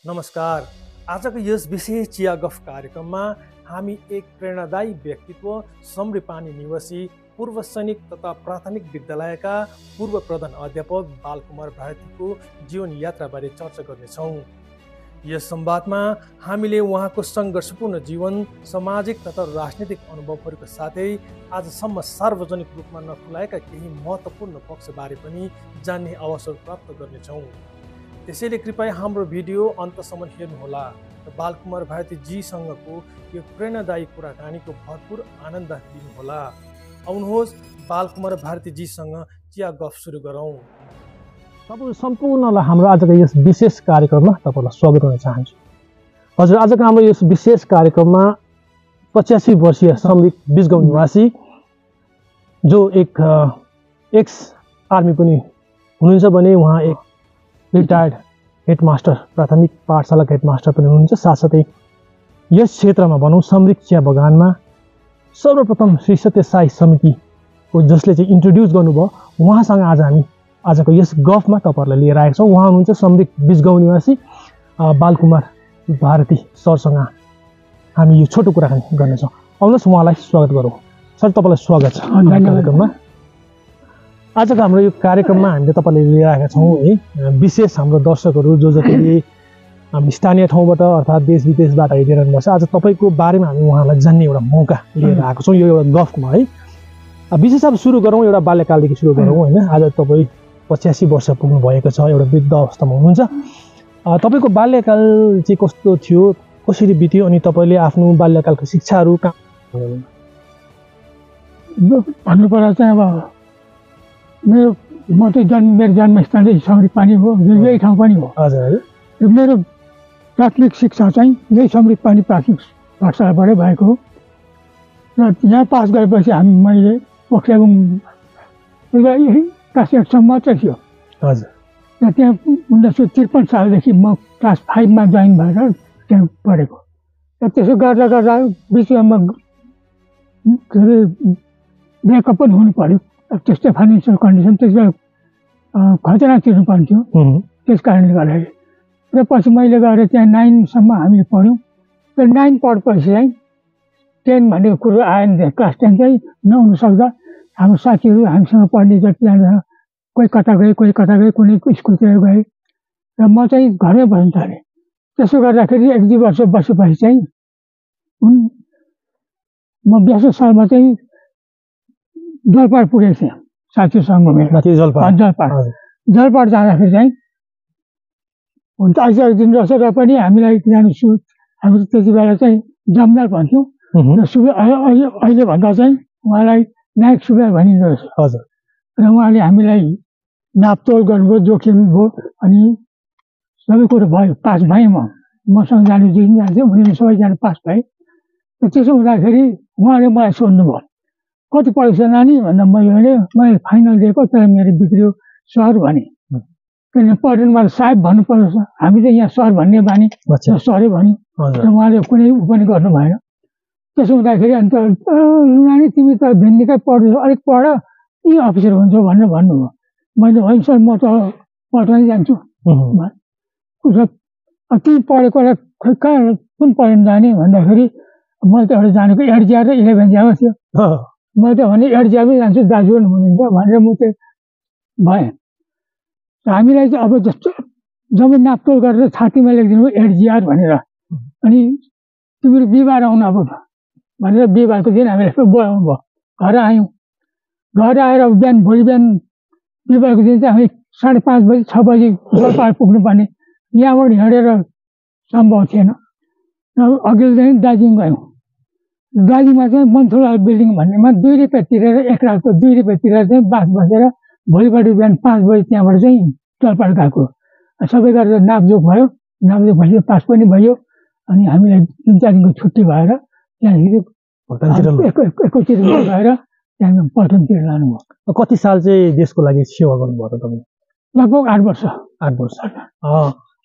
नमस्कार। आजको यस विशेष चिया गफ कार्यक्रममा हामी एक प्रेरणादायी व्यक्तित्व समृपानी निवासी पूर्व सैनिक तथा प्राथमिक विद्यालयका पूर्व प्रधान अध्यापक बालकुमार भारतीको जीवन यात्राबारे चर्चा गर्नेछौँ। यस संवादमा हामीले उहाँको सङ्घर्षपूर्ण जीवन, सामाजिक तथा राजनीतिक अनुभवहरूको साथै आजसम्म सार्वजनिक रूपमा नखुलाएका केही महत्त्वपूर्ण पक्षबारे पनि जान्ने अवसर प्राप्त गर्नेछौँ। त्यसैले कृपया हाम्रो भिडियो अन्तसम्म हेर्नुहोला र बालकुमार भारती जीसँगको यो प्रेरणादायी कुराकानीको भरपूर आनन्द लिनुहोला। आउनुहोस् बालकुमार भारती जीसँग चिया गफ सुरु गरौँ। तपाईँ सम्पूर्णलाई हाम्रो आजको यस विशेष कार्यक्रममा तपाईँलाई स्वागत गर्न चाहन्छु। हजुर, आजको हाम्रो यस विशेष कार्यक्रममा 85 वर्षीय समृद्ध बिजगाउँ निवासी जो एक एक्स आर्मी पनि हुनुहुन्छ भने उहाँ एक रिटायर्ड हेडमास्टर, प्राथमिक पाठशालाको हेडमास्टर पनि हुनुहुन्छ। साथसाथै यस क्षेत्रमा भनौँ समृद्ध चिया बगानमा सर्वप्रथम श्री सत्य साई समितिको जसले चाहिँ इन्ट्रोड्युस गर्नुभयो, उहाँसँग आज हामी आजको यस गफमा तपाईँहरूलाई लिएर आएका छौँ। उहाँ हुनुहुन्छ समृद्ध बिजगाउँ निवासी बालकुमार भारती सरसँग हामी यो छोटो कुराकानी गर्नेछौँ। आउनुहोस् उहाँलाई स्वागत गरौँ। सर, तपाईँलाई स्वागत छ कार्यक्रममा। आजको हाम्रो यो कार्यक्रममा हामीले तपाईँले लिएर आएका छौँ है, विशेष हाम्रो दर्शकहरू जो जतिले स्थानीय ठाउँबाट अर्थात् देश विदेशबाट हेरिरहनु भएको छ, आज तपाईँको बारेमा हामी उहाँलाई जान्ने एउटा मौका लिएर आएको छौँ यो एउटा गफमा है। विशेष अब सुरु गरौँ, एउटा बाल्यकालदेखि सुरु गरौँ होइन। आज तपाईँ 85 वर्ष पुग्नु भएको छ, एउटा वृद्ध अवस्थामा हुनुहुन्छ। तपाईँको बाल्यकाल चाहिँ कस्तो थियो, कसरी बित्यो, अनि तपाईँले आफ्नो बाल्यकालको शिक्षाहरू कहाँ भन्नुपर्दा चाहिँ अब मेरो जन्मस्थान चाहिँ समृपानी हो, यही ठाउँ पनि हो। हजुर। मेरो प्राथमिक शिक्षा चाहिँ यही समृपानी प्राथमिक पाठशालाबाटै भएको हो र यहाँ पास गरेपछि मैले पोखराबुङ यही क्लास 8सम्म मात्रै थियो। हजुर। र त्यहाँ 1953 सालदेखि म क्लास 5मा जोइन भएर त्यहाँ पढेको। र त्यसो गर्दा गर्दा बिचमा म के अरे ब्रेकअप पनि हुनु पऱ्यो। त्यस्तै फाइनेन्सियल कन्डिसन त्यसमा खर्चना तिर्नु पर्थ्यो, त्यस कारणले गर्दाखेरि। र पछि मैले गएर त्यहाँ 9सम्म हामीले पढ्यौँ। र 9 पढेपछि चाहिँ 10 भनेको कुरो आएन। क्लास 10 चाहिँ नहुनु सक्दा हाम्रो साथीहरू हामीसँग पढ्ने जतिजना कोही कता गए, कोही कता गए, कुनै स्कुलतिर गए र म चाहिँ घरमै बस्न थालेँ। त्यसो गर्दाखेरि 1-2 वर्ष बसेपछि चाहिँ म 82 सालमा चाहिँ जलपाड पुगेको थिएँ साथीहरूसँग मेरो। जलपाड जाँदाखेरि चाहिँ हुन्छ आज एक दिन रहेछ र पनि हामीलाई जानु हामी त्यति बेला चाहिँ जमदार भन्थ्यौँ र अहिले भन्दा चाहिँ उहाँलाई नायक सुबेर भनिँदो रहेछ। हजुर। र उहाँले हामीलाई नापतोल गर्नुभयो, जोखिम भयो, अनि सबै कुरो भयो। पास भएँ मसँग जानु जान्थ्यो, उनीहरू सबैजना पास भए। र त्यसो हुँदाखेरि उहाँले मलाई सोध्नुभयो, कति पढेको छ नानी भन्दा मैले फाइनल दिएको, तर मेरो बिग्रियो सर भने। किनभने पढ्नु मलाई साहेब भन्नुपर्छ, हामी चाहिँ यहाँ सर भन्ने बानी, सरै भन्यो। र उहाँले कुनै उ पनि गर्नु भएन। त्यसो हुँदाखेरि अन्त नानी तिमी त भिन्दिकै पढ्नु, अलिक पढ, यी अफिसर हुन्छौ भनेर भन्नुभयो। मैले होइन सर, म त पढ्नै जान्छु। तिमी पढेकोलाई खोइ कहाँ कुन पढ्नु जाने भन्दाखेरि मैले त एउटा जानेको 8 ज्या र 11 ज्यामा थियो। मैले त भने 8 ज्यामै जान्छु, दाजु पनि हुनुहुन्छ भनेर म चाहिँ भएँ। हामीलाई चाहिँ अब जस्तो जम्मै नापतोल गरेर छातीमा लेखिदिनु 8 ज्या भनेर, अनि तिमीहरू बिहिबार आउनु अब भनेर बिहिबारको दिन हामीलाई बोलाउनु भयो। घर आयौँ। घर आएर भोलि बिहान बिहिबारको दिन चाहिँ हामी 5:30 बजी 6 बजी जलपाड पुग्नुपर्ने। यहाँबाट हिँडेर सम्भव थिएन। र अघिल्लो दिन दार्जिलिङ गयौँ। दार्जिलिङमा चाहिँ मन्थुला बिल्डिङ भन्नेमा 2 रुपियाँ तिरेर, एक रातको 2 रुपियाँ तिरेर चाहिँ बास बसेर भोलिपल्ट बिहान 5 बजी त्यहाँबाट चाहिँ जलपाड गएको। सबै गरेर नापजोख भयो। नापजोख भएपछि पास पनि भयो। अनि हामीलाई 3-4 दिनको छुट्टी भएर त्यहाँदेखि एकैचोटि गएर त्यहाँदेखि पल्टनतिर लानुभयो। कति साल चाहिँ देशको लागि सेवा गर्नुभयो त तपाईँ? लगभग 8 वर्ष। 8 वर्ष।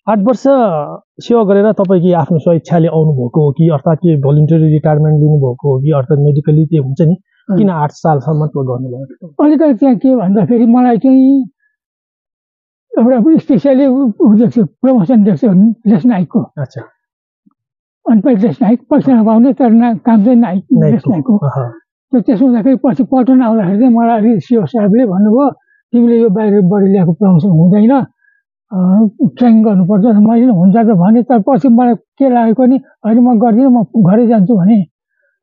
8 वर्ष सेवा गरेर तपाईँ कि आफ्नो स्वेच्छाले आउनुभएको हो कि अर्थात् कि भोलिन्टरी रिटायरमेन्ट लिनुभएको हो कि अर्थात् मेडिकली त्यो हुन्छ नि, किन 8 सालसम्म गर्नुभयो? अलिकति त्यहाँ के भन्दाखेरि मलाई चाहिँ एउटा स्पेसियली देख्छु प्रमोसन देख्छु लेस नाइकको अच्छा अनपेड लेस नाइक पैसा नपाउने तर काम चाहिँ नाइक लेस नाइकको त्यसो हुँदाखेरि पछि पटन आउँदाखेरि चाहिँ मलाई सिओ साहेबले भन्नुभयो तिमीले यो बाहिरबाट ल्याएको प्रमोसन हुँदैन ट्रेनिङ गर्नुपर्छ मैले हुन्छ त भने तर पछि मलाई के लागेको नि होइन म गर्दिनँ म घरै जान्छु भने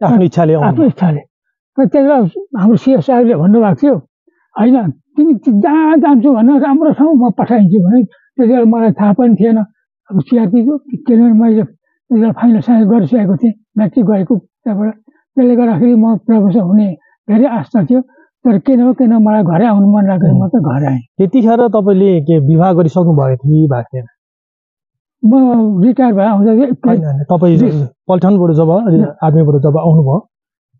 आफ्नो इच्छाले त्यति बेला हाम्रो सिओ साहेबले भन्नुभएको थियो होइन तिमी जहाँ जान्छु भन राम्रो ठाउँ म पठाइदिन्छु भने त्यति बेला मलाई थाहा पनि थिएन अब सिआरपीको किनभने मैले त्यति बेला फाइनल साइन्स गरिसकेको थिएँ म्याट्रिक गरेको त्यहाँबाट त्यसले गर्दाखेरि म प्रोफेसर हुने धेरै आस्था थियो तर किन हो किन मलाई घरै आउनु मन लाग्यो म त घर आएँ त्यतिखेर तपाईँले के विवाह गरिसक्नु भएको थियो भएको थिएन म रिटायर भएर आउँदा तपाईँ पल्टनबाट जब आर्मीबाट जब आउनुभयो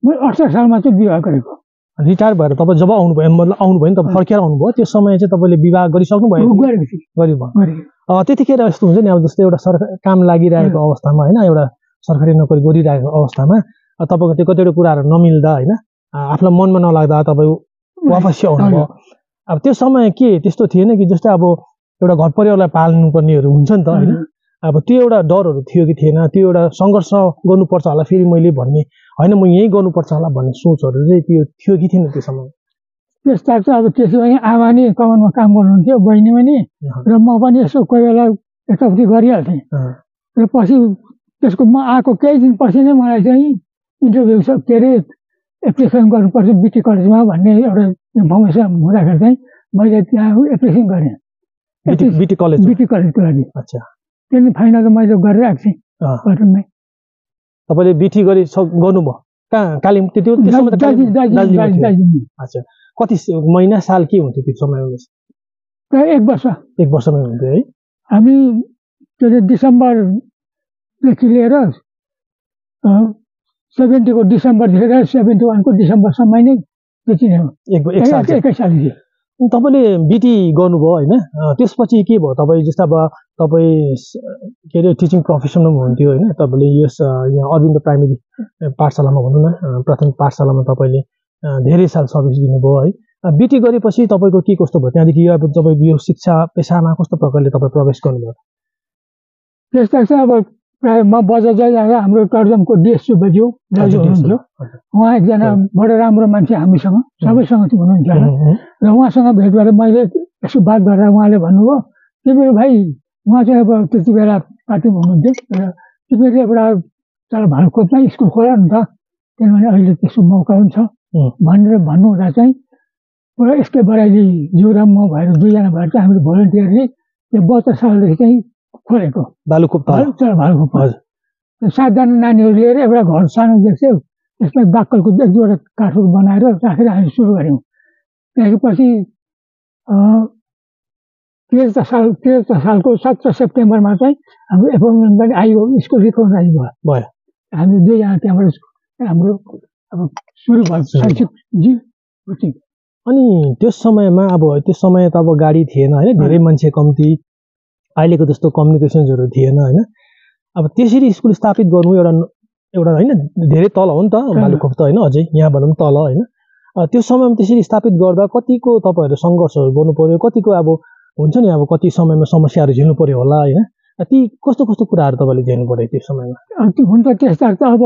म 68 सालमा चाहिँ विवाह गरेको रिटायर भएर तपाईँ जब आउनुभयो मतलब आउनुभयो नि तपाईँ फर्केर आउनुभयो त्यो समय चाहिँ तपाईँले विवाह गरिसक्नु भयो त्यतिखेर यस्तो हुन्छ नि अब जस्तै एउटा सरकार काम लागिरहेको अवस्थामा होइन एउटा सरकारी नोकरी गरिरहेको अवस्थामा तपाईँको त्यो कतिवटा कुराहरू नमिल्दा होइन आफूलाई मनमा नलाग्दा तपाईँ वापस आउनुभयो अब त्यो समय के त्यस्तो थिएन कि जस्तै अब एउटा घर परिवारलाई पाल्नुपर्नेहरू हुन्छ नि त होइन अब त्यो एउटा डरहरू थियो कि थिएन त्यो एउटा सङ्घर्ष गर्नुपर्छ होला फेरि मैले भन्ने होइन म यहीँ गर्नुपर्छ होला भन्ने सोचहरू चाहिँ त्यो थियो कि थिएन त्यो समय त्यस्ता चाहिँ अब त्यसो भने आमा नि कमानमा काम गर्नुहुन्थ्यो बहिनी पनि र म पनि यसो कोही बेला यताउति गरिहाल्थेँ र पछि त्यसको म आएको केही दिन पछि नै मलाई चाहिँ इन्टरभ्यू के अरे एप्लिकेसन गर्नुपर्छ बिटी कलेजमा भन्ने एउटा इन्फर्मेसन हुँदाखेरि चाहिँ मैले त्यहाँ एप्लिकेसन गरेँ बिटी कलेजको लागि अच्छा त्यहाँदेखि फाइनल त मैले गरिरहेको थिएँ पटनमै तपाईँले बिटी गर्नुभयो कहाँ कालिम्पोङ त्यो अच्छा कति महिना साल के हुन्थ्यो त्यो समयमा प्रायः 1 वर्ष 1 वर्षमै हुन्थ्यो है हामी त्यो डिसेम्बरदेखि लिएर 70 को डिसेम्बरदेखि 71 को डिसेम्बरसम्म नै त्यति नै हो एकै साल तपाईँले बिटी गर्नुभयो होइन त्यसपछि के भयो तपाईँ जस्तो अब तपाईँ के अरे टिचिङ प्रोफेसनमा हुनुहुन्थ्यो होइन तपाईँले यस यहाँ अरविन्द प्राइमेरी पाठशालामा भनौँ न प्राथमिक पाठशालामा तपाईँले धेरै साल सर्भिस दिनुभयो है बिटी गरेपछि तपाईँको के कस्तो भयो त्यहाँदेखि अब तपाईँको यो शिक्षा पेसामा कस्तो प्रकारले तपाईँ प्रवेश गर्नुभयो त्यस्ता चाहिँ अब प्रायः म बजार जाँदा हाम्रो टर्जमको डिएस सुब्बाज्यू दाजु हुनुहुन्थ्यो उहाँ एकजना बडो राम्रो मान्छे हामीसँग सबैसँग चाहिँ हुनुहुन्थ्यो र उहाँसँग भेट गरेर मैले यसो बात गरेर उहाँले भन्नुभयो तिमीहरू भाइ उहाँ चाहिँ अब त्यति बेला पार्टीमा हुनुहुन्थ्यो र तिमीहरूले एउटा तर भालुखोपमा स्कुल खोला नि त किनभने अहिले त्यसको मौका पनि छ भनेर भन्नुहुँदा चाहिँ पुरा एसके बराइली ज्यू र म भएर दुईजना भएर चाहिँ हामीले भोलिन्टियरले त्यो 72 सालदेखि चाहिँ खोलेको भालुखोप 7 जना नानीहरू लिएर एउटा घर सानो देख्थ्यो त्यसमा बाक्कलको 1-2वटा काठहरू बनाएर राखेर हामी सुरु गऱ्यौँ त्यसपछि 73 सालको 17 सेप्टेम्बरमा चाहिँ हाम्रो एपोइन्टमेन्ट पनि आयो स्कुल रिकगनाइज भयो हामी दुईजना त्यहाँबाट हाम्रो अब सुरु भयो शैक्षिक कोचिङ अनि त्यस समयमा अब त्यस समय त अब गाडी थिएन होइन धेरै मान्छे कम्ती अहिलेको जस्तो कम्युनिकेसन्सहरू थिएन होइन अब त्यसरी स्कुल स्थापित गर्नु एउटा होइन धेरै तल हो नि त भालुखोप त होइन अझै यहाँ भनौँ तल होइन त्यो समयमा त्यसरी स्थापित गर्दा कतिको तपाईँहरू सङ्घर्षहरू गर्नु पर्यो कतिको अब हुन्छ नि अब कति समयमा समस्याहरू झेल्नु पर्यो होला होइन ती कस्तो कस्तो कुराहरू तपाईँले झेल्नु पर्यो त्यो समयमा त्यो हुन त त्यस्ता त अब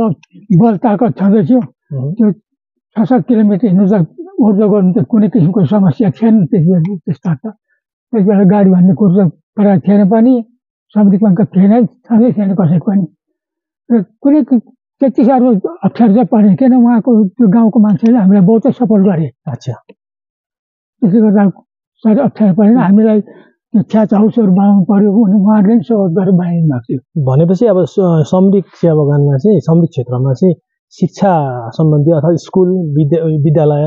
बल ताकत छँदै थियो त्यो 6-7 किलोमिटर हिँड्नु त ओर्दो गर्नु त कुनै किसिमको समस्या थिएन त्यस्ता त त्यति बेला गाडी भन्ने कुरो त प्रायः थिएन पनि समितिमा थिएन छँदै थिएन कसैको पनि र कुनै त्यति साह्रो अप्ठ्यारो चाहिँ परेन किन उहाँको त्यो गाउँको मान्छेले हामीलाई बहुतै सपोर्ट गरे अच्छा त्यसले गर्दा साह्रै अप्ठ्यारो परेन हामीलाई त्यो छ्याच हाउसहरू बनाउनु पर्यो भने उहाँहरूले पनि सपोर्ट गरेर बनाइदिनु भएको थियो भनेपछि अब समृद्ध चिया बगानमा चाहिँ समृद्ध क्षेत्रमा चाहिँ शिक्षा सम्बन्धी अथवा स्कुल विद्यालय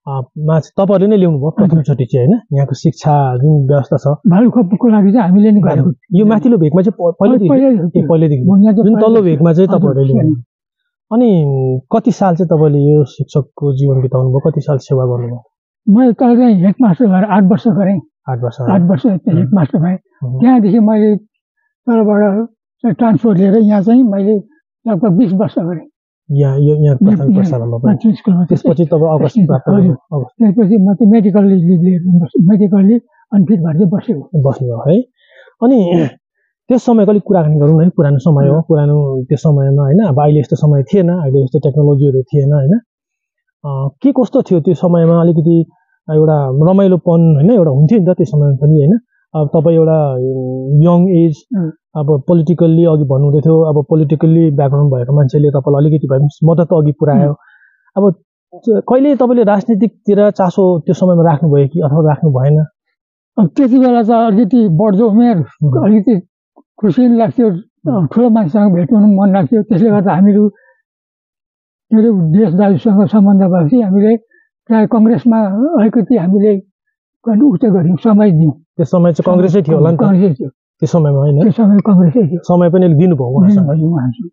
तपाईँहरूले नै ल्याउनु भयो प्रथमचोटि चाहिँ होइन यहाँको शिक्षा जुन व्यवस्था छ भालुखोपको लागि चाहिँ हामीले नै गरेको यो माथिल्लो भेगमा चाहिँ पहिल्यैदेखि जुन तल्लो भेगमा चाहिँ तपाईँहरूले ल्याउनु अनि कति साल चाहिँ तपाईँले यो शिक्षकको जीवन बिताउनु भयो कति साल सेवा गर्नुभयो मैले तल चाहिँ हेडमास्टर भएर 8 वर्ष गरेँ 8 वर्ष हेडमास्टर भएँ त्यहाँदेखि मैले तलबाट ट्रान्सफर लिएर यहाँ चाहिँ मैले लगभग 20 वर्ष गरेँ त्यसपछि तपाईँ त्यसपछि म चाहिँ मेडिकल्ली अनफिट भएर चाहिँ बस्नुभयो है। अनि त्यस समयको अलिक कुराकानी गरौँ है, पुरानो समय हो, पुरानो त्यो समयमा होइन, अब अहिले यस्तो समय थिएन, अहिले यस्तो टेक्नोलोजीहरू थिएन होइन, के कस्तो थियो त्यो समयमा, अलिकति एउटा रमाइलोपन होइन एउटा हुन्थ्यो नि त त्यो समयमा पनि होइन। अब तपाईँ एउटा यङ एज, अब पोलिटिकल्ली अघि भन्नुहुँदै थियो, अब पोलिटिकल्ली ब्याकग्राउन्ड भएको मान्छेले तपाईँलाई अलिकति भए पनि मद्दत अघि पुऱ्यायो। अब कहिले तपाईँले राजनीतिकतिर चासो त्यो समयमा राख्नुभयो कि अथवा राख्नु भएन? त्यति बेला त अलिकति बढ्दो उमेर, अलिकति खुसी लाग्थ्यो, ठुलो मान्छेसँग भेट्नु मन लाग्थ्यो। त्यसले गर्दा हामीहरू मेरो देश दाजुसँग सम्बन्ध भएपछि हामीले प्राय कङ्ग्रेसमा अलिकति हामीले उच्च गऱ्यौँ, समय दियौँ। त्यस समय चाहिँ कङ्ग्रेसै थियो होला नि त? कङ्ग्रेसै थियो त्यो समयमा होइन? त्यो समय कङ्ग्रेसै थियो। समय पनि दिनुभयो उहाँसँग।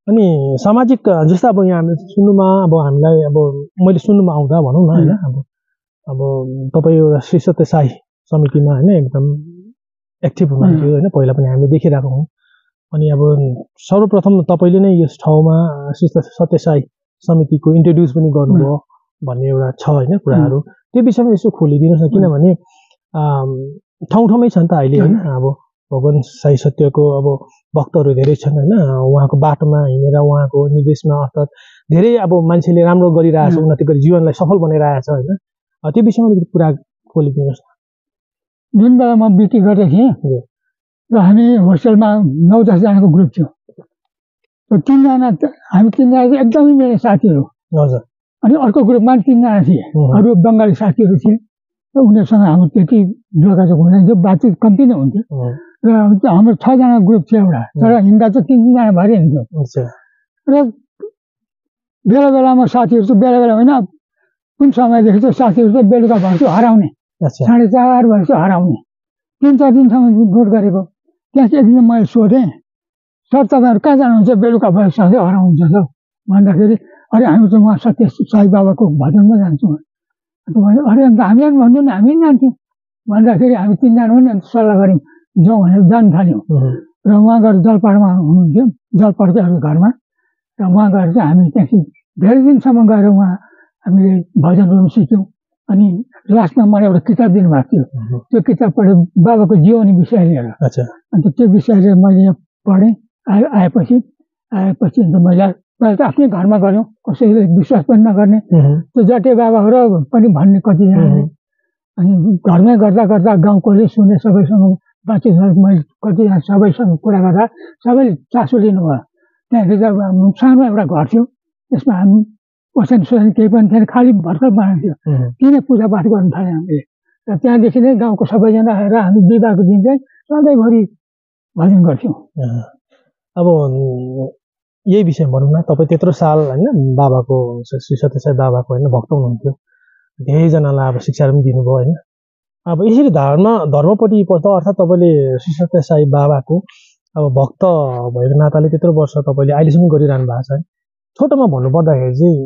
अनि सामाजिक जस्तो अब यहाँ हामीले सुन्नुमा, अब हामीलाई अब मैले सुन्नुमा आउँदा भनौँ न होइन, अब तपाईँ एउटा श्री सत्य साई समितिमा होइन एकदम एक्टिभ हुनुहुन्थ्यो होइन, पहिला पनि हामीले देखिरहेको हौँ। अनि अब सर्वप्रथम तपाईँले नै यस ठाउँमा श्री सत्य साई समितिको इन्ट्रोड्युस पनि गर्नुभयो भन्ने एउटा छ होइन कुराहरू, त्यो विषयमा यसो खोलिदिनुहोस् न। किनभने ठाउँ ठाउँमै छ नि त अहिले होइन, अब भगवान साई सत्यको अब भक्तहरू धेरै छन् होइन, उहाँको बाटोमा हिँडेर उहाँको निर्देशमा अर्थात् धेरै अब मान्छेले राम्रो गरिरहेछ, उन्नति गरी जीवनलाई सफल बनाइरहेछ होइन, त्यो विषयमा अलिकति कुरा खोलिदिनुहोस् न। जुन बेला म बिटी गर्दै थिएँ र हामी होस्टेलमा 9-10 जनाको ग्रुप थियो, हामी तिनजना चाहिँ एकदमै मेरो साथीहरू। हजुर। अनि अर्को ग्रुपमा 3 जना थिए, अरू बङ्गाली साथीहरू थिए र उनीहरूसँग हाम्रो त्यति जोगाजोग हुँदैन थियो, बातचित कम्ती नै हुन्थ्यो। र हाम्रो 6 जना ग्रुप थियो एउटा, तर हिँड्दा चाहिँ 3 जना भएर हिँड्थ्यो। र बेला बेलामा साथीहरू चाहिँ बेला बेला होइन, कुन समयदेखि चाहिँ साथीहरू चाहिँ बेलुका भएपछि हराउने, 4:30 भएपछि हराउने, 3-4 दिनसम्म नोट गरेको। त्यहाँ एक दिन मैले सोधेँ, सर तपाईँहरू कहाँ जानुहुन्छ बेलुका भएपछि सधैँ हराउनुहुन्छ त भन्दाखेरि, अरे हामी त उहाँ सत्य साई बाबाको भजनमा जान्छौँ। अरे अन्त हामीलाई भन्नु नि, हामी पनि जान्छौँ भन्दाखेरि हामी 3 जना पनि अन्त सल्लाह गऱ्यौँ, जाउँ भनेर जान थाल्यौँ। र उहाँ गएर जलपाहाडमा हुनुहुन्थ्यो, जलपाहाडको एउटा घरमा, र उहाँ गएर चाहिँ हामी त्यहाँदेखि धेरै दिनसम्म गएर उहाँ हामीले भजनहरू सिक्यौँ। अनि लास्टमा मलाई एउटा किताब दिनुभएको थियो, त्यो किताब पढेँ बाबाको जीवनी विषय लिएर। अन्त त्यो विषय लिएर मैले पढेँ। आएपछि अन्त मैले पहिला त आफ्नै घरमा गऱ्यौँ, कसैले विश्वास पनि नगर्ने, त्यो जटे बाबा हो र पनि भन्ने कतिजनाले। अनि घरमै गर्दा गर्दा गाउँकोले सुने, सबैसँग बातचित गरेँ, मैले कतिजना सबैसँग कुरा गर्दा सबैले चासो लिनुभयो। त्यहाँदेखि अब सानो एउटा घर थियो, त्यसमा हामी ओछ्यान सोछ्यान केही पनि थिएन, खालि भर्खर बनाएको थियो, त्यही पूजापाठ गर्नु थाल्यौँ हामीले। र त्यहाँदेखि नै गाउँको सबैजना आएर हामी बिहिबारको दिन चाहिँ सधैँभरि भजन गर्थ्यौँ। अब यही विषय भनौँ न, तपाईँ त्यत्रो साल होइन बाबाको श्री सत्य साई बाबाको होइन भक्त हुनुहुन्थ्यो, धेरैजनालाई अब शिक्षाहरू पनि दिनुभयो होइन। अब यसरी धर्मपट्टि त अर्थात् तपाईँले श्री सत्य साई बाबाको अब भक्त भएको नाताले त्यत्रो वर्ष तपाईँले अहिलेसम्म गरिरहनु भएको छ है। छोटोमा भन्नुपर्दाखेरि चाहिँ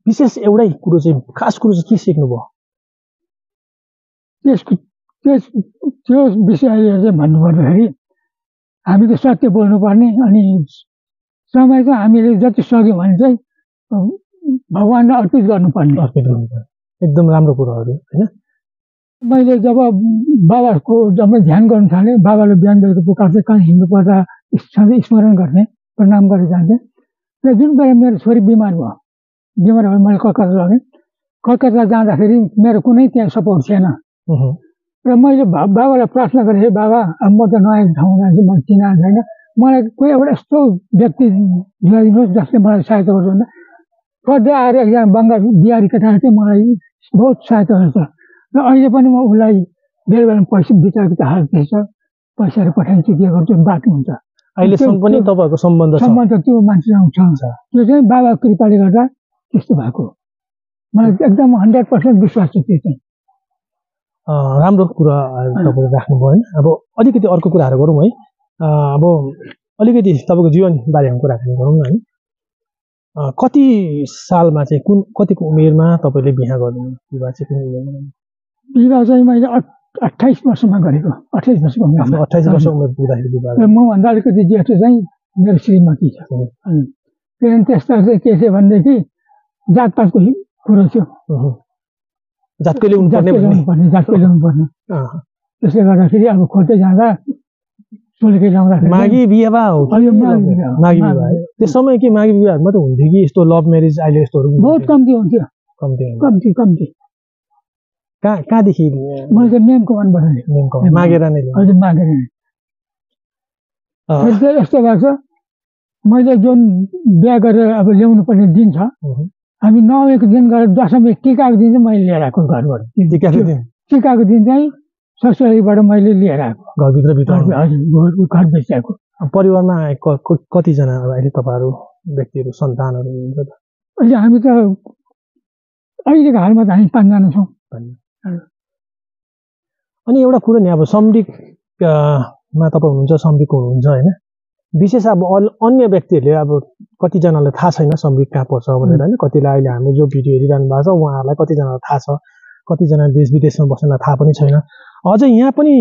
विशेष एउटै कुरो चाहिँ खास कुरो चाहिँ के सिक्नुभयो? त्यो विषय चाहिँ भन्नुपर्दाखेरि हामी त सत्य बोल्नुपर्ने, अनि समय चाहिँ हामीले जति सक्यो भने चाहिँ भगवान्लाई अर्पित गर्नुपर्ने। एकदम राम्रो कुरोहरू होइन। मैले जब बाबाको जब ध्यान गर्नु थालेँ, बाबाले बिहान बेलुका पुकार्थे, कहाँ हिँड्नु पर्दा सधैँ स्मरण गर्ने, प्रणाम गरेर जान्थेँ। र जुन बेला मेरो छोरी बिमार भयो, मैले कलकत्ता लगेँ। कलकत्ता जाँदाखेरि मेरो कुनै त्यहाँ सपोर्ट थिएन, र मैले बाबालाई प्रार्थना गरेँ, हे बाबा अब म त नयाँ ठाउँ जान्छु, म चिनाएको छैन, मलाई कोही एउटा यस्तो व्यक्ति ल्याइदिनुहोस् जसले मलाई सहायता गर्छ। भन्दा पढ्दै आएर एकजना बङ्गाल बिहारी केटाले चाहिँ मलाई बहुत सहायता गर्छ, र अहिले पनि म उसलाई बेला बेला पैसा विचारको त हाल थिएछ, पैसाहरू पठाइदिन्छु, के गर्छु, बाटो हुन्छ। अहिलेसम्म पनि तपाईँहरूको सम्बन्ध त्यो मान्छेसँग छ। त्यो चाहिँ बाबाको कृपाले गर्दा त्यस्तो भएको, मलाई एकदम 100% विश्वास छ। त्यो चाहिँ राम्रो कुरा तपाईँले राख्नुभयो होइन। अब अलिकति अर्को कुराहरू गरौँ है। अब अलिकति तपाईँको जीवन बारेमा कुराकानी गरौँ न है। कति सालमा चाहिँ कतिको उमेरमा तपाईँले बिहा गर्नु? विवाह चाहिँ कुन उमेरमा? विवाह चाहिँ मैले 28 वर्षमा गरेको। 28 वर्षको उमेरमा। 28 वर्ष उमेर पुग्दाखेरि विवाह। मभन्दा अलिकति जेठो चाहिँ मेरो श्रीमती छ। अनि त्यस्तो चाहिँ के थियो भनेदेखि जातपातको कुरो थियो। जातकै ल्याउनु पर्ने जातकै ल्याउनु पर्ने त्यसले गर्दाखेरि अब खोज्दै जाँदा सोलकै ल्याउँदाखेरि माघी बिहा हो माघी बिहा त्यस समय के माघी बिहाहरू मात्रै हुन्थ्यो कि यस्तो लभ म्यारेज अहिले यस्तोहरू बहुत कम्ती हुन्थ्यो कम्ती कहाँदेखि मैले चाहिँ मेन कमानबाट मागेर नै हजुर मागेर यस्तो भएको छ मैले जुन बिहा गरेर अब ल्याउनु पर्ने दिन छ हामी 9 दिन गरेर 10 टिकाको दिन चाहिँ मैले लिएर आएको घरबाट टिकाको दिन चाहिँ ससुरालीबाट मैले लिएर आएको घरभित्र घर बेचिआएको परिवारमा कतिजना अहिले तपाईँहरू व्यक्तिहरू सन्तानहरू हुनुहुन्छ त अहिले हामी त अहिलेको हालमा त हामी 5 जना छौँ अनि एउटा कुरो नि अब समृद्धमा तपाईँ हुनुहुन्छ समृद्धको हुनुहुन्छ होइन विशेष अब अन्य व्यक्तिहरूले अब कतिजनालाई थाहा छैन समृद्ध कहाँ पर्छ भनेर होइन कतिलाई अहिले हाम्रो जो भिडियो हेरिरहनु भएको छ उहाँहरूलाई कतिजनालाई थाहा छ कतिजना देश विदेशमा बस्नेलाई थाहा पनि छैन अझ यहाँ पनि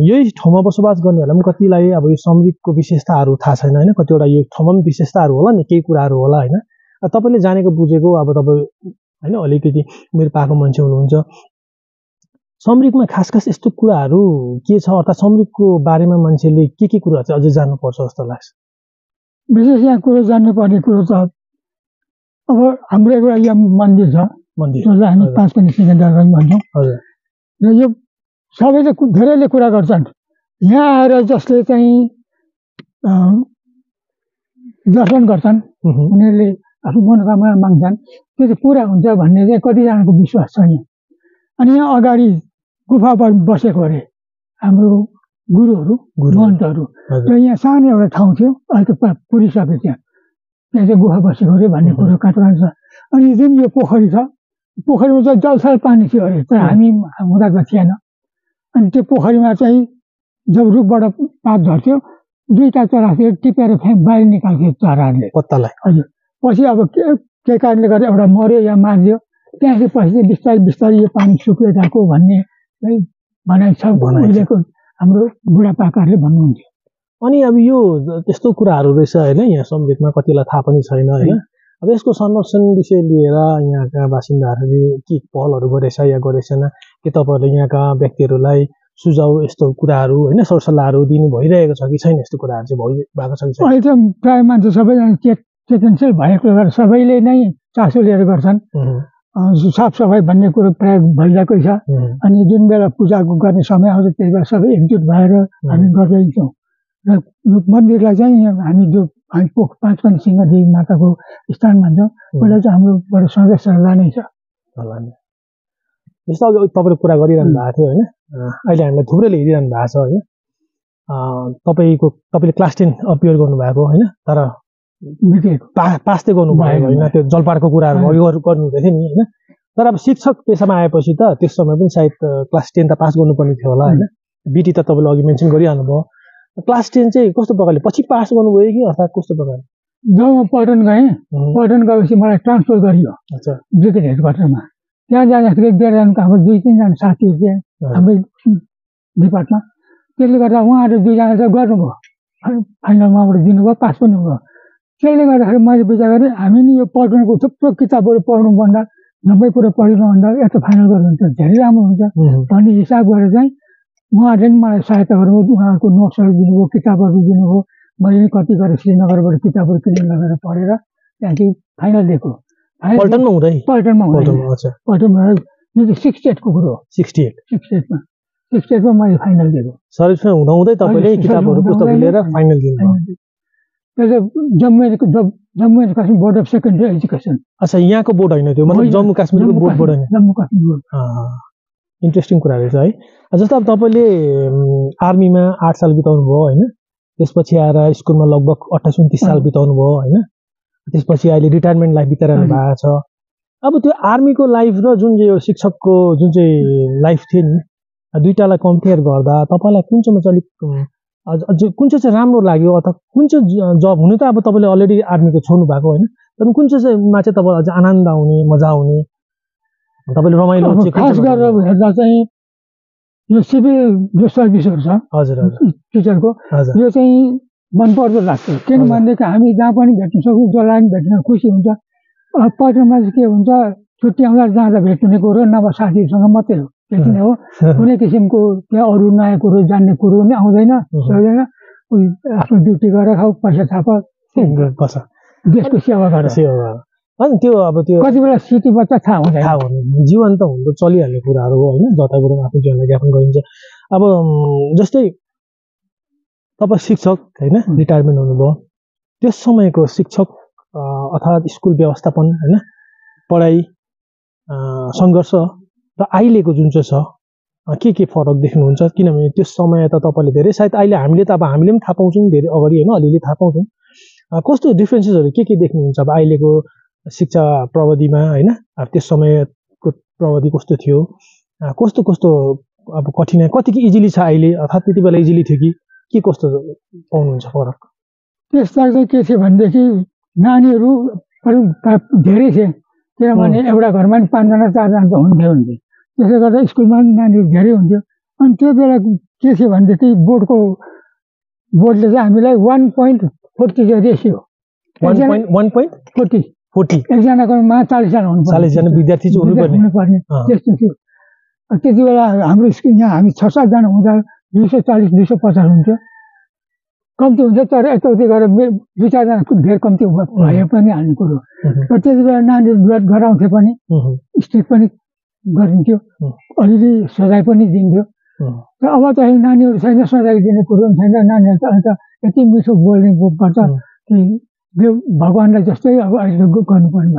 यही ठाउँमा बसोबास गर्नेहरूलाई पनि कतिलाई अब यो समृद्धको विशेषताहरू थाहा छैन होइन कतिवटा यो ठाउँमा पनि विशेषताहरू होला नि केही कुराहरू होला होइन तपाईँले जानेको बुझेको अब तपाईँ होइन अलिकति मेरो पाएको मान्छे हुनुहुन्छ समृद्धमा खास यस्तो कुराहरू के छ अर्थात् समृद्धको बारेमा मान्छेले के कुराहरू चाहिँ अझै जान्नुपर्छ जस्तो लाग्छ विशेष यहाँ कुरो जान्नुपर्ने कुरो छ अब हाम्रो एउटा यहाँ मन्दिर छ जसलाई हामी पाँचपनी सिंहदरबार भन्छौँ र यो सबैले धेरैले कुरा गर्छन् यहाँ आएर जसले चाहिँ दर्शन गर्छन् उनीहरूले आफ्नो मनोकामना माग्छन् त्यो चाहिँ पुरा हुन्छ भन्ने चाहिँ कतिजनाको विश्वास छ यहाँ अनि यहाँ अगाडि गुफामा बसेको अरे हाम्रो गुरुहरू महन्तहरू र यहाँ सानो एउटा ठाउँ थियो अहिले त पुरिसक्यो त्यहाँ चाहिँ गुफा बसेको अरे भन्ने कुरो कहाँ छ अनि जुन यो पोखरी छ पोखरीमा चाहिँ जलथल पानी थियो अरे तर हामी हुँदा त थिएन अनि त्यो पोखरीमा चाहिँ जब रुखबाट पात झर्थ्यो 2टा चरा थियो टिपेर बाहिर निकाल्थ्यो चराहरूले पत्तालाई हजुर पछि अब के कारणले गर्दा एउटा मर्यो या मारियो त्यहाँदेखि पछि चाहिँ बिस्तारै बिस्तारै यो पानी सुक्दै गएको भन्ने भनाइ छ उहिलेको हाम्रो बुढापाकाहरूले भन्नुहुन्थ्यो अनि अब यो त्यस्तो कुराहरू रहेछ होइन यहाँ समृद्धमा कतिलाई थाहा पनि छैन होइन अब यसको संरक्षण विषय लिएर यहाँका बासिन्दाहरूले के पहलहरू गरेछ या गरेछन् के तपाईँहरूले यहाँका व्यक्तिहरूलाई सुझाउ यस्तो कुराहरू होइन सरसल्लाहहरू दिनु भइरहेको छ कि छैन यस्तो कुराहरू चाहिँ भएको छ कि अहिले त प्रायः मान्छे सबैजना चेतनशील भएको भएर सबैले नै चासो लिएर गर्छन् साफसफाइ भन्ने कुरो प्रायः भइरहेकै छ अनि जुन बेला पूजा गर्ने समय आउँछ त्यति बेला सबै एकजुट भएर हामी गर्दैछौँ र मन्दिरलाई चाहिँ हामी जो हामी पाँचपनी सिंहदेवी माताको स्थान भन्छौँ उसलाई चाहिँ हाम्रोबाट सधैँ सल्लाह नै छ जस्तो अब तपाईँले कुरा गरिरहनु भएको थियो होइन अहिले हामीलाई थुप्रैले हेरिरहनु भएको छ होइन तपाईँले क्लास 10 अपियर गर्नुभएको होइन तर पास चाहिँ गर्नुभयो होइन त्यो जलपाडको कुराहरू अघि गर्नु हुँदै थियो नि होइन तर अब शिक्षक पेसामा आएपछि त त्यस समय पनि सायद क्लास 10 त पास गर्नुपर्ने थियो होला होइन बिटी त तपाईँले अघि मेन्सन गरिहाल्नु भयो क्लास 10 चाहिँ कस्तो प्रकारले पछि पास गर्नुभयो कि अर्थात् कस्तो प्रकारले जब म पल्टन गएँ पल्टन गएपछि मलाई ट्रान्सफर गरियो ब्रिगेड हेडक्वार्टरमा त्यहाँ जाँदाखेरि डेरानको हाम्रो 2-3 जना साथीहरू थिए हाम्रै डिपार्टमा त्यसले गर्दा उहाँहरू 2 जना चाहिँ गर्नुभयो फाइनलमा दिनुभयो पास पनि भयो त्यसले गर्दाखेरि मैले विचार गरेँ हामी नि यो पल्टनको थुप्रो किताबहरू पढ्नुभन्दा सबै कुरो पढिनुभन्दा यता फाइनल गर्नु त धेरै राम्रो हुन्छ भन्ने हिसाब गरेर चाहिँ उहाँहरूले पनि मलाई सहायता गर्नुभयो उहाँहरूको नोट्सहरू दिनुभयो किताबहरू दिनुभयो मैले कति गरेर श्रीनगरबाट किताबहरू किनेर लगेर पढेर त्यहाँदेखि फाइनल दिएको पल्टनमा यो चाहिँ 68 को कुरो हो 68मा मैले फाइनल दिएको सर्भिसमा हुँदाहुँदै तपाईँले किताबहरू पुस्तक लिएर फाइनल दिनुभयो Jammu and Kashmir board of secondary education अच्छा यहाँको बोर्ड होइन त्यो मतलब जम्मू काश्मीरको बोर्ड होइन जम्मू काश्मीर बोर्ड इन्ट्रेस्टिङ कुरा रहेछ है जस्तो अब तपाईँले आर्मीमा 8 साल बिताउनु भयो होइन त्यसपछि आएर स्कुलमा लगभग 28-29 साल बिताउनु भयो होइन त्यसपछि अहिले रिटायरमेन्ट लाइफ बिताइरहनु भएको छ अब त्यो आर्मीको लाइफ र जुन चाहिँ यो शिक्षकको जुन चाहिँ लाइफ थियो नि दुईटालाई कम्पेयर गर्दा तपाईँलाई कुन चाहिँमा चाहिँ अलिक कुन चाहिँ राम्रो लाग्यो अथवा कुन चाहिँ जब हुनु त अब तपाईँले अलरेडी आर्मीको छोड्नु भएको होइन तर कुन चाहिँमा चाहिँ तपाईँलाई अझ आनन्द आउने मजा आउने तपाईँले रमाइलो खास गरेर हेर्दा चाहिँ यो सिभिल जो सर्भिसहरू छ हजुर टिचरको यो चाहिँ मनपर्दो लाग्छ किनभनेदेखि हामी जहाँ पनि भेट्न सक्छौँ जसलाई पनि भेट्न खुसी हुन्छ पल्टनमा चाहिँ के हुन्छ छुट्टी आउँदा जाँदा भेट्ने कुरो नभए साथीहरूसँग मात्रै हो भेट्ने हो कुनै किसिमको त्यहाँ अरू नयाँ कुरो जान्ने कुरो पनि आउँदैन सक्दैन आफ्नो ड्युटी गरेर खाऊ पैसा थाप बस देशको सेवा गर अनि त्यो अब त्यो कति बेला सिटी बच्चा थाहा हुँदैन जीवन त हुनु चलिहाल्ने कुराहरू हो होइन जताबाट आफ्नो जीवनलाई ज्ञापन गरिन्छ अब जस्तै तपाईँ शिक्षक होइन रिटायरमेन्ट हुनुभयो त्यस समयको शिक्षक अर्थात् स्कुल व्यवस्थापन होइन पढाइ सङ्घर्ष र अहिलेको जुन चाहिँ छ के फरक देख्नुहुन्छ किनभने त्यो समय त तपाईँले धेरै सायद अहिले हामीले पनि थाहा पाउँछौँ धेरै अगाडि होइन अलिअलि थाहा पाउँछौँ कस्तो डिफ्रेन्सेसहरू के देख्नुहुन्छ अब अहिलेको शिक्षा प्रविधिमा होइन अब त्यस समयको प्रविधि कस्तो थियो कस्तो अब कठिनाइ कतिको इजिली छ अहिले अर्थात् त्यति बेला इजिली थियो कि के कस्तो पाउनुहुन्छ फरक त्यसमा चाहिँ के थियो भनेदेखि नानीहरू धेरै थिए किनभने एउटा घरमा पनि 5 जना 4 जना त हुन्थ्यो त्यसले गर्दा स्कुलमा नानीहरू धेरै हुन्थ्यो अनि त्यो बेला के थियो भनेदेखि बोर्डले चाहिँ हामीलाई 1.40 रेसियो 1.40 एकजनाकोमा 40 जना जना विद्यार्थी हुनुपर्ने त्यस्तो थियो त्यति बेला हाम्रो स्कुल यहाँ हामी 6-7 जना हुँदा 240-250 हुन्थ्यो कम्ती हुन्छ तर यताउति गरेर 2-4 जना धेरै कम्ती भए पनि हाल्ने कुरो र त्यति बेला नानीहरू विरोध गराउँथे पनि स्ट्रिक पनि गरिन्थ्यो अलिअलि सजाय पनि दिन्थ्यो र अब चाहिँ नानीहरू छैन सजाय दिने कुरो पनि छैन नानीहरू त अहिले त यति मिठो बोल्ने गर्छ कि भगवान्लाई जस्तै अब अहिले गर्नुपर्ने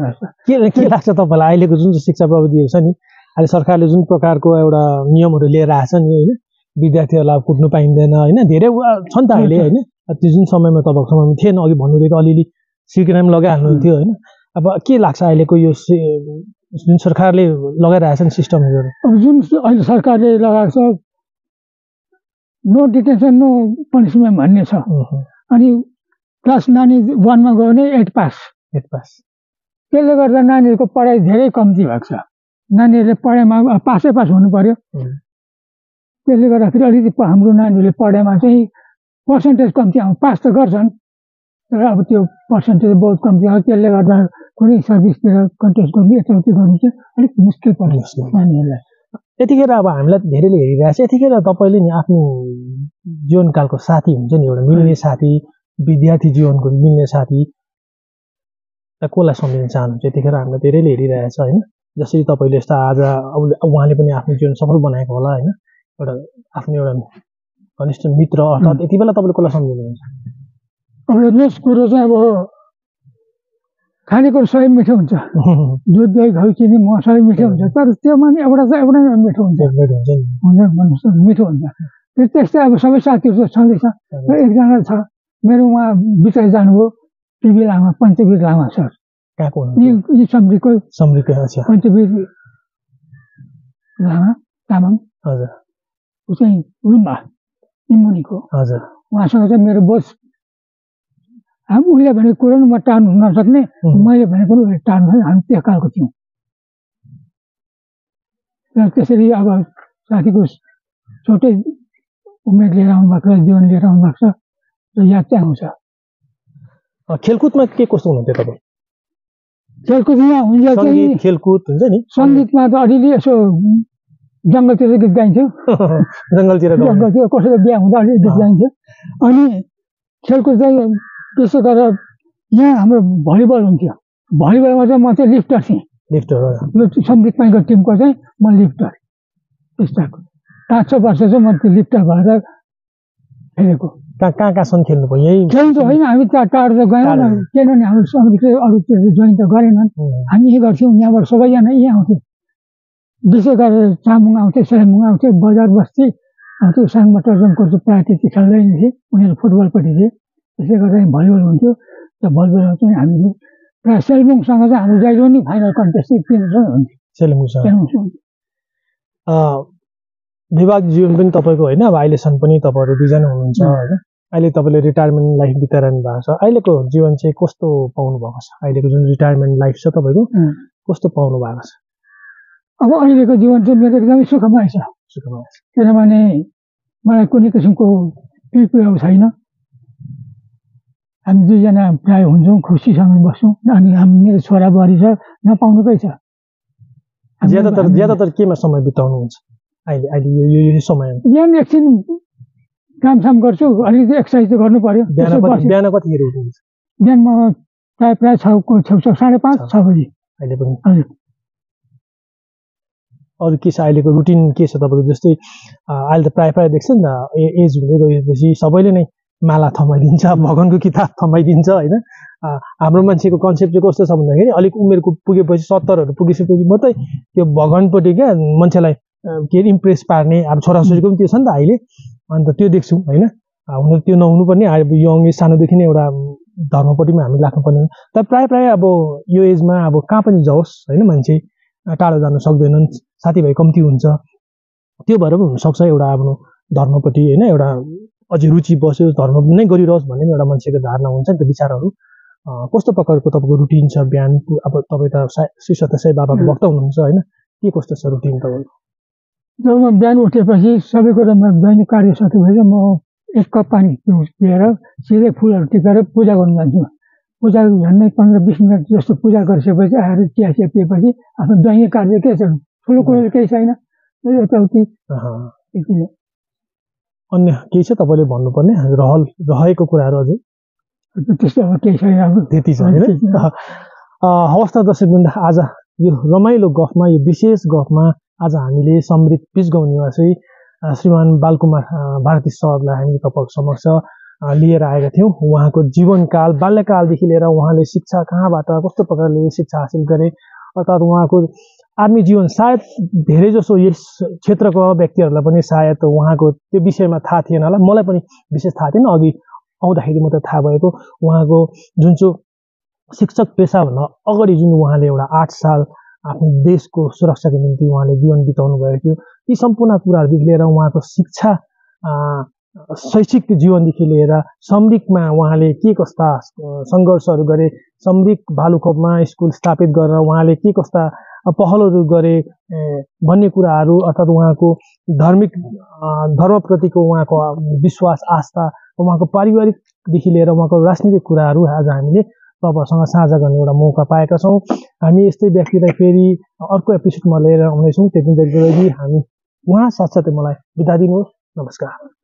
भएको के लाग्छ तपाईँलाई अहिलेको जुन चाहिँ शिक्षा प्रविधिहरू छ नि अहिले सरकारले जुन प्रकारको एउटा नियमहरू लिएर आएछ नि होइन विद्यार्थीहरूलाई कुट्नु पाइँदैन होइन धेरै छ नि त अहिले होइन त्यो जुन समयमा तपाईँको समयमा थिएन अघि भन्नुहुँदै अलिअलि सिक्राम लगाइहाल्नुहुन्थ्यो होइन अब के लाग्छ अहिलेको यो जुन सरकारले लगाइरहेछ नि सिस्टमहरू अब जुन अहिले सरकारले लगाएको छ नो डिटेन्सन नो पनिसमेन्ट भन्ने छ अनि क्लास नानी 1 मा गयो भने 8 पास त्यसले गर्दा नानीहरूको पढाइ धेरै कम्ती भएको छ नानीहरूले पढाइमा पासै पास हुनु पर्यो त्यसले गर्दाखेरि अलिकति हाम्रो नानीहरूले पढाइमा चाहिँ पर्सेन्टेज कम्ती आउँछ पास त गर्छन् तर अब त्यो पर्सेन्टेज बहुत कम्ती आउँछ त्यसले गर्दा कुनै सर्भिसतिर कन्टेस्ट गर्नु यताउति गर्नु चाहिँ अलिक मुस्किल पर्छ नानीहरूलाई यतिखेर अब हामीलाई धेरैले हेरिरहेको छ यतिखेर तपाईँले नि आफ्नो जीवनकालको साथी हुन्छ नि एउटा मिल्ने साथी विद्यार्थी जीवनको मिल्ने साथी कसलाई सम्झिन चाहनुहुन्छ यतिखेर हामीलाई धेरैले हेरिरहेको छ होइन जसरी तपाईँले यस्तो आज उहाँले पनि आफ्नो जीवन सफल बनाएको होला होइन आफ्नो एउटा घनिष्ठ मित्र अर्थात् यति बेला तपाईँले कसलाई सम्झिनुहुन्छ अब यस कुरो चाहिँ अब खानेकुरो सबै मिठो हुन्छ दुध दही घिउ चिनी मह सबै मिठो हुन्छ तर त्योमा नि एउटा मिठो हुन्छ मिठो हुन्छ त्यस्तै अब सबै साथीहरू छँदैछ एकजना छ मेरो उहाँ बिताइ जानुभयो टिभी लामा पञ्चवीर लामा सर कहाँको यी सम्रीको पञ्चवीर लामा तामाङ हजुर ऊ चाहिँ रुम्बा निमुनिको हजुर उहाँसँग चाहिँ मेरो बोस उसले भनेको कुरो म टार्नु नसक्ने मैले भनेको उसले टार्नु हामी त्यो खालको थियौँ र त्यसरी अब साथीको छोटै उमेर लिएर आउनु भएको छ जीवन लिएर आउनु भएको छ र याद चाहिँ आउँछ खेलकुदमा के कस्तो हुनुहुन्थ्यो तपाईँ खेलकुदमा हुन्छ चाहिँ खेलकुद हुन्छ नि सङ्गीतमा त अलिअलि यसो जङ्गलतिर गीत गाइन्थ्यो जङ्गलतिर कसैको बिहा हुँदा अलिअलि गीत गाइन्थ्यो अनि खेलकुद चाहिँ त्यसो गरेर यहाँ हाम्रो भलिबल हुन्थ्यो भलिबलमा चाहिँ म चाहिँ लिफ्टर थिएँ यो सङ्गीत पाइको टिमको चाहिँ म लिफ्टर त्यस्ताको 5-6 वर्ष चाहिँ म त्यो लिफ्टर भएर खेलेको कहाँसम्म खेल्नुभयो यही खेल्नु त होइन हामी टाढो त गएन किनभने हाम्रो सङ्गीतले अरूतिर जोइन त गरेनन् हामी यहीँ गर्थ्यौँ यहाँबाट सबैजना यहीँ आउँथ्यो विशेष गरेर चामुङ आउँथ्यो सेलेमुङ आउँथ्यो बजार बस्ती आउँथ्यो साङमा टर्जनको प्रायः त्यति खेल्दैन थिए उनीहरू फुटबलपट्टि थिए त्यसले गर्दा भलिबल हुन्थ्यो र भलिबलमा चाहिँ हामीहरू प्रायः सेलेमुङसँग चाहिँ हाम्रो जहिले पनि फाइनल कन्टेस्ट हुन्थ्यो सेलेमुङसँग विभाग जीवन पनि तपाईँको होइन अब अहिलेसम्म पनि तपाईँहरू दुईजना हुनुहुन्छ होइन अहिले तपाईँले रिटायरमेन्ट लाइफ बिताइरहनु भएको छ अहिलेको जीवन चाहिँ कस्तो पाउनु भएको छ अहिलेको जुन रिटायरमेन्ट लाइफ छ तपाईँको कस्तो पाउनु भएको छ अब अहिलेको जीवन चाहिँ मेरो एकदमै सुखमय छ किनभने मलाई कुनै किसिमको पीडा छैन हामी दुईजना प्राय हुन्छौँ, खुसीसँग बस्छौँ। अनि मेरो छोरा बुहारी छ, नपाउनुकै छ। ज्यादातर केमा समय बिताउनुहुन्छ अहिले अहिले यो समयमा? बिहान एकछिन कामसाम गर्छु, अलिकति एक्सर्साइज त गर्नु पर्यो। बिहान कतिखेर उठ्नुहुन्छ? बिहान म प्रायः 5:30 6 बजी। अहिले पनि अरू के छ अहिलेको रुटिन के छ तपाईँको? जस्तै अहिले त प्रायः देख्छ नि त, एज हुँदै गएपछि सबैले नै माला थमाइदिन्छ, भगवानको किताब थमाइदिन्छ होइन। हाम्रो मान्छेको कन्सेप्ट चाहिँ कस्तो छ भन्दाखेरि अलिक उमेरको पुगेपछि 70हरू पुगेपछि मात्रै त्यो भगवानपट्टि क्या मान्छेलाई के अरे इम्प्रेस पार्ने, अब छोराछोरीको पनि त्यो छ नि त अहिले। अन्त त्यो देख्छौँ होइन। हुन त्यो नहुनुपर्ने, अब यङ एज सानोदेखि नै एउटा धर्मपट्टि पनि हामी लाग्नुपर्ने। तर प्रायः अब यो एजमा अब कहाँ पनि जाओस् होइन, मान्छे टाढो जानु सक्दैनन्, साथीभाइ कम्ती हुन्छ। त्यो भएर पनि हुनसक्छ एउटा आफ्नो धर्मपट्टि होइन एउटा अझै रुचि बस्यो, धर्म नै गरिरहोस् भन्ने एउटा मान्छेको धारणा हुन्छ नि त, विचारहरू। कस्तो प्रकारको तपाईँको रुटिन छ बिहान? अब तपाईँ त श्री सत्य साई बाबाको भक्त हुनुहुन्छ होइन, के कस्तो छ रुटिन तपाईँको? जब म बिहान उठेपछि सबै कुरा म दैनिक कार्य सकेपछि म 1 कप पानी पिएर सिधै फुलहरू टिपेर पूजा गर्न जान्छु। पूजा झन्डै 15-20 मिनट जस्तो पूजा गरिसकेपछि आएर चिया पिएपछि आफ्नो दैनिक कार्य के छ, ठुलो कुरो केही छैन, यताउति। अन्य केही छ तपाईँले भन्नुपर्ने रहेको कुराहरू? अझै त्यस्तो अब केही छैन, अब त्यति छ होइन। हवस् त दर्शकवृन्द, आज यो रमाइलो गफमा, यो विशेष गफमा आज हामीले समृद्ध पिसगाउँ निवासी श्रीमान बालकुमार भारती सरलाई हामी तपाईँको समक्ष लिएर आएका थियौँ। उहाँको जीवनकाल, बाल्यकालदेखि लिएर उहाँले शिक्षा कहाँबाट कस्तो प्रकारले शिक्षा हासिल गरे, अर्थात् उहाँको आर्मी जीवन सायद धेरै जसो यस क्षेत्रको व्यक्तिहरूलाई पनि सायद उहाँको त्यो विषयमा थाहा थिएन होला। मलाई पनि विशेष थाहा थिएन, अघि आउँदाखेरि मात्रै थाहा भएको। उहाँको जुन चाहिँ शिक्षक पेसाभन्दा अगाडि जुन उहाँले एउटा 8 साल आफ्नो देशको सुरक्षाको निम्ति उहाँले जीवन बिताउनु भएको थियो, यी सम्पूर्ण कुराहरूदेखि लिएर उहाँको शिक्षा शैक्षिक जीवनदेखि लिएर समरिकमा उहाँले के कस्ता सङ्घर्षहरू गरे, समरिक भालुखोपमा स्कुल स्थापित गरेर उहाँले के कस्ता पहलहरू गरे भन्ने कुराहरू, अर्थात् उहाँको धर्मप्रतिको उहाँको विश्वास, आस्था, उहाँको पारिवारिकदेखि लिएर उहाँको राजनीतिक कुराहरू आज हामीले तपाईँहरूसँग साझा गर्ने एउटा मौका पाएका छौँ। हामी यस्तै व्यक्तिलाई फेरि अर्को एपिसोडमा लिएर आउनेछौँ। त्यति बेलादेखि हामी उहाँ साथसाथै मलाई बिदा दिनुहोस्। नमस्कार।